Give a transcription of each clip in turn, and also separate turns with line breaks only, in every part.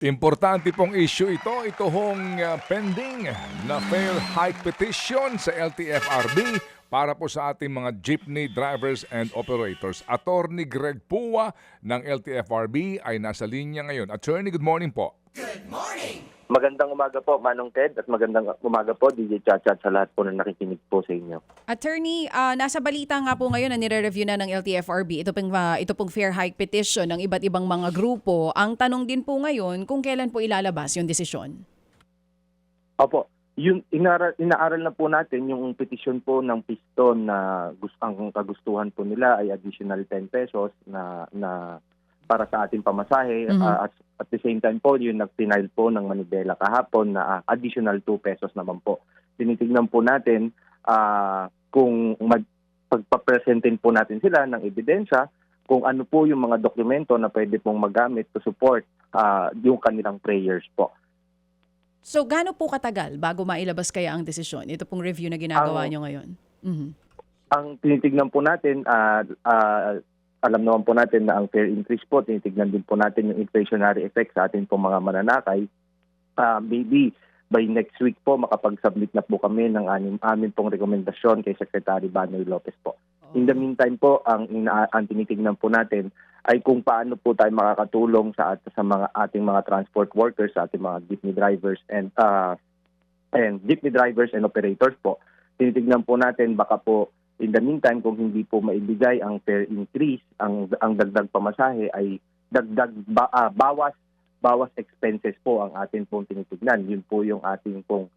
Importante pong issue ito. Ito hong pending na fair hike petition sa LTFRB para po sa ating mga jeepney drivers and operators. Attorney Greg Pua ng LTFRB ay nasa linya ngayon. Attorney, good morning po.
Magandang umaga po, Manong Ted, at magandang umaga po, DJ Chacha, sa lahat po na nakikinig po sa inyo.
Attorney, nasa balita nga po ngayon na nire-review na ng LTFRB ito pong fair hike petition ng iba't ibang mga grupo. Ang tanong din po ngayon kung kailan po ilalabas yung desisyon.
Opo, inaaral na po natin yung petisyon po ng piston na ang kagustuhan po nila ay additional 10 pesos na para sa ating pamasahe. At the same time po, yung nag-final po ng Manibela kahapon na additional 2 pesos naman po. Tinitignan po natin kung pagpapresentin po natin sila ng ebidensya kung ano po yung mga dokumento na pwede pong magamit to support yung kanilang prayers po.
So, gaano po katagal bago mailabas kaya ang desisyon? Ito pong review na ginagawa nyo ngayon.
Ang tinitignan po natin, alam naman po natin na ang fair increase po, tinitignan din po natin yung inflationary effect sa ating pong mga mananakay. Maybe by next week po, makapag-submit na po kami ng amin pong rekomendasyon kay Secretary Banoy Lopez po. In the meantime po, ang tinitignan po natin ay kung paano po tayo makakatulong sa mga ating mga transport workers, sa ating mga jeepney drivers and jeepney drivers and operators po. Tinitignan po natin baka po in the meantime, kung hindi po maibigay ang fair increase, ang dagdag pamasahe ay dagdag bawas expenses po ang atin pong tinitignan. Yun po yung ating pong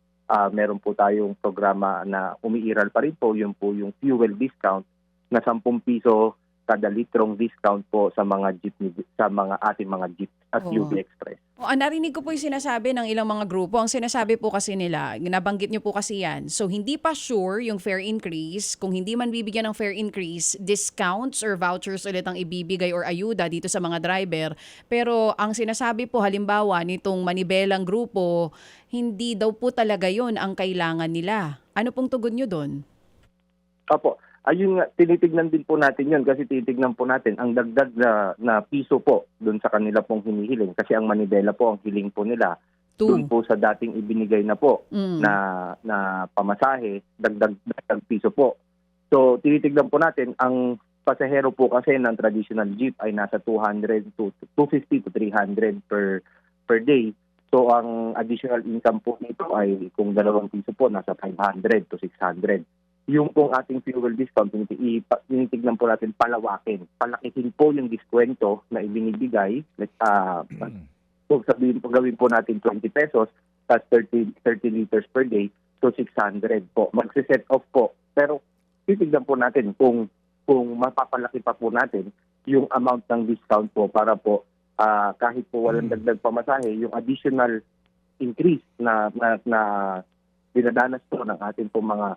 meron po tayong programa na umiiral pa rin po, yun po yung fuel discount na 10 piso kada litrong discount po sa mga ating mga jeep at UV Express.
Narinig ko po yung sinasabi ng ilang mga grupo. Ang sinasabi po kasi nila, nabanggit nyo po kasi yan. So, hindi pa sure yung fair increase. Kung hindi man bibigyan ng fair increase, discounts or vouchers ulit ang ibibigay or ayuda dito sa mga driver. Pero ang sinasabi po, halimbawa, nitong Manibelang grupo, hindi daw po talaga yon ang kailangan nila. Ano pong tugon nyo doon?
Opo. Ayun nga, tinitignan din po natin yun kasi tinitignan po natin ang dagdag na piso po doon sa kanila pong hinihiling. Kasi ang Manibela po, ang hiling po nila, doon po sa dating ibinigay na po na pamasahe, dagdag piso po. So tinitignan po natin, ang pasahero po kasi ng traditional jeep ay nasa 200 to 250 to 300 per day. So ang additional income po nito ay kung 2 piso po, nasa 500 to 600. Yung pong ating fuel discount, tinitignan po natin palawakin. Palakihin po yung diskwento na ibinibigay. Kung gawin po natin 20 pesos, plus 30 liters per day, so 600 po. Magsiset off po. Pero titignan po natin kung mapapalaki pa po natin yung amount ng discount po para po kahit po walang dagdag pamasahe, yung additional increase na dinadanas po ng ating po mga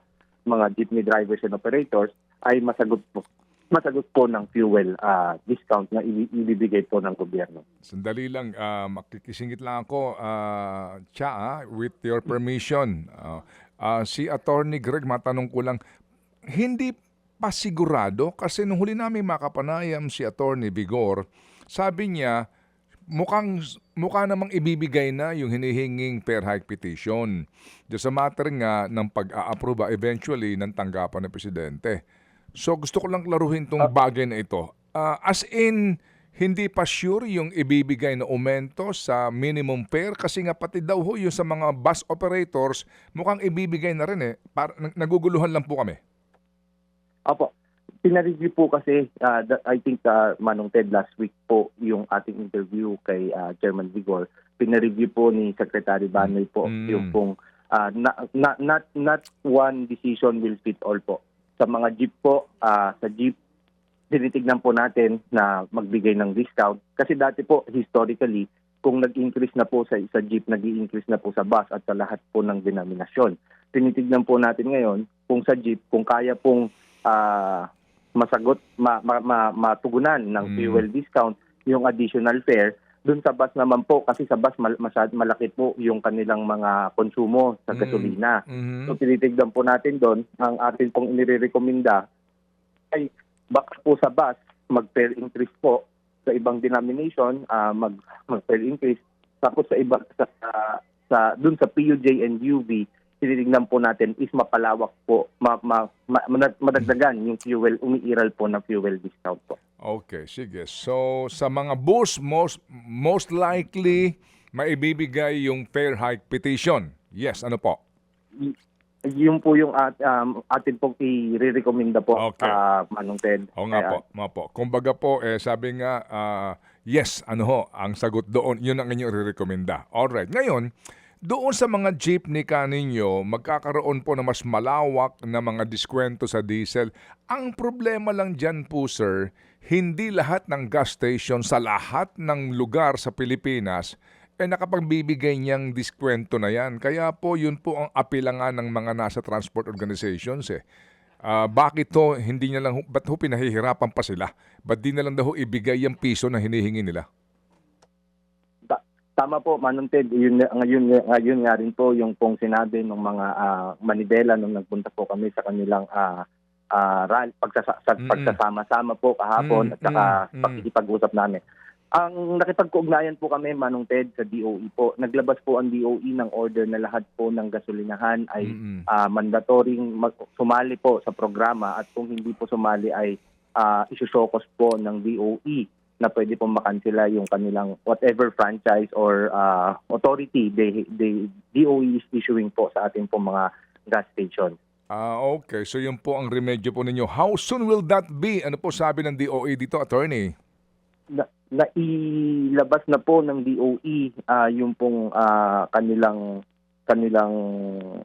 jeepney drivers and operators ay masagot po ng fuel discount na ibibigay po ng gobyerno.
Sandali lang, makikisingit lang ako, with your permission. Si Attorney Greg, matanong ko lang, hindi pa sigurado kasi nung huli namin makapanayam si Attorney Vigor, sabi niya, mukha namang ibibigay na yung hinihinging fair hike petition. Diyan sa matter nga ng pag-a-approve eventually ng tanggapan ng Presidente. So gusto ko lang klaruhin tong bagay na ito. As in, hindi pa sure yung ibibigay na aumento sa minimum fare kasi nga pati daw ho yung sa mga bus operators mukhang ibibigay na rin eh. Naguguluhan lang po kami.
Opo. Pinareview po kasi, I think Manong Ted, last week po yung ating interview kay Chairman Vigor, pinareview po ni Secretary Banoy po yung pong not one decision will fit all po. Sa mga jeep po, sa jeep, tinitignan po natin na magbigay ng discount. Kasi dati po, historically, kung nag-increase na po sa jeep, nag-i-increase na po sa bus at sa lahat po ng denominasyon. Tinitignan po natin ngayon kung sa jeep, kung kaya pong masagot, matugunan ng fuel discount yung additional fare. Doon sa bus naman po, kasi sa bus malaki po yung kanilang mga konsumo sa gasolina. So tinitignan po natin doon, ang atin pong inirekomenda ay baka po sa bus mag-fare increase po sa ibang denomination, mag-fare increase Tapos sa iba sa dun sa PUJ and UV, tinitingnan po natin is mapalawak po, madagdagan yung fuel, umiiral po ng fuel discount po.
Okay, sige. So, sa mga bus, most likely, maibibigay yung fare hike petition. Yes, ano po?
Yun po yung atin pong i-recommenda po,
Okay.
Manong Ted.
Oo nga po, nga po. Kumbaga po, sabi nga, yes, ano ho, ang sagot doon, yun ang inyong re-recommenda. Alright, ngayon, doon sa mga jeepney ka ninyo, magkakaroon po na mas malawak na mga diskwento sa diesel. Ang problema lang dyan po, sir, hindi lahat ng gas station sa lahat ng lugar sa Pilipinas nakapagbibigay niyang diskwento na yan. Kaya po, yun po ang apilangan ng mga nasa transport organizations eh. Bakit to, hindi niya lang, ba't ho pinahihirapan pa sila? Ba't di na lang daw ibigay yung piso na hinihingi nila?
Tama po, Manong Ted. Ngayon nga rin po yung pong sinabi ng mga Manibela nung nagpunta po kami sa kanilang pagsasama-sama po kahapon at saka pakikipag-usap namin. Ang nakipag-ugnayan po kami, Manong Ted, sa DOE po. Naglabas po ang DOE ng order na lahat po ng gasolinahan ay mandatoring sumali po sa programa at kung hindi po sumali ay isusokos po ng DOE na pwede po makansela yung kanilang whatever franchise or authority DOE is issuing po sa ating po mga gas station.
Okay. So yun po ang remedyo po ninyo. How soon will that be? Ano po sabi ng DOE dito, attorney?
Nailabas na po ng DOE yung pong kanilang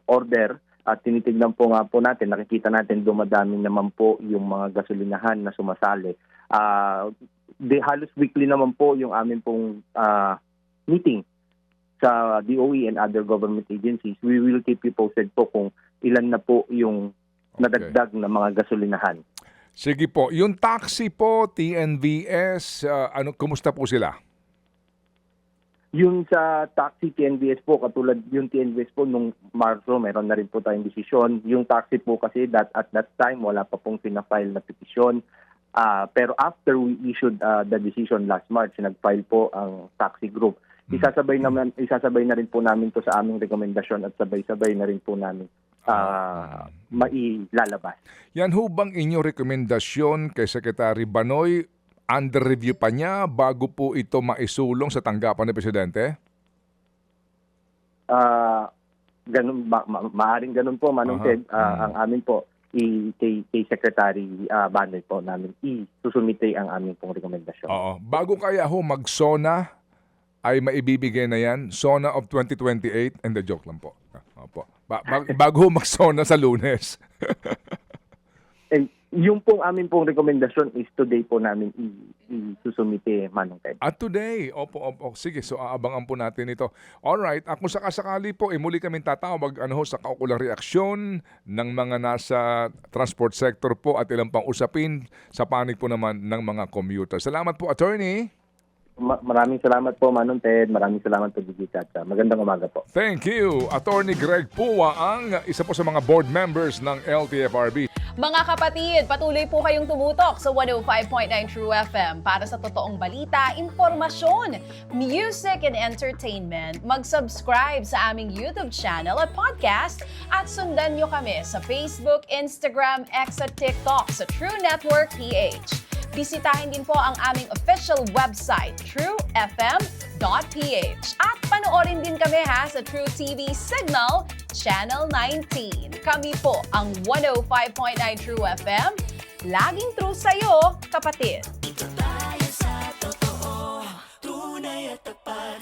order at tinitignan po nga po natin, nakikita natin dumadami naman po yung mga gasolinahan na sumasali. Halos weekly naman po yung amin pong meeting sa DOE and other government agencies. We will keep you posted po kung ilan na po yung nadagdag na mga gasolinahan.
Sige po. Yung taxi po, TNVS, kumusta po sila?
Yung sa taxi TNVS po, katulad yung TNVS po nung Marso, meron na rin po tayong desisyon. Yung taxi po kasi at that time, wala pa pong pinafile na petisyon. Pero after we issued the decision last March, nag-file po ang taxi group. Isasabay na rin po namin to sa aming rekomendasyon at sabay-sabay na rin po namin mailalabas.
Yan ho bang inyong rekomendasyon kay Secretary Banoy, under review pa niya bago po ito maisulong sa tanggapan ni Presidente?
Maaring ganun po, Manong Ted. Ang amin po, kay Secretary Banoy po namin isusumite ang aming pong rekomendasyon.
Oo. Bago kaya ho mag-SONA ay maibibigay na yan, SONA of 2028, and the joke lang po. Opo. Bago mag-SONA sa Lunes.
Yung pong amin pong rekomendasyon is today po namin isusumite, Manong Ted.
At today, opo. Sige, so aabangan po natin ito. Alright, kung sakasakali po, muli kami tatawag sa kaukulang reaksyon ng mga nasa transport sector po at ilang pang usapin sa panig po naman ng mga commuter. Salamat po, attorney.
Maraming salamat po, Manong Ted. Maraming salamat po, Gigi Chacha. Magandang umaga po.
Thank you. Attorney Greg Puwa, ang isa po sa mga board members ng LTFRB.
Mga kapatid, patuloy po kayong tumutok sa 105.9 True FM para sa totoong balita, impormasyon, music and entertainment. Mag-subscribe sa aming YouTube channel at podcast at sundan nyo kami sa Facebook, Instagram, X at TikTok sa True Network PH. Bisitahin din po ang aming official website, truefm.ph. At panoorin din kami sa True TV Signal, Channel 19. Kami po ang 105.9 True FM. Laging true sa'yo, kapatid.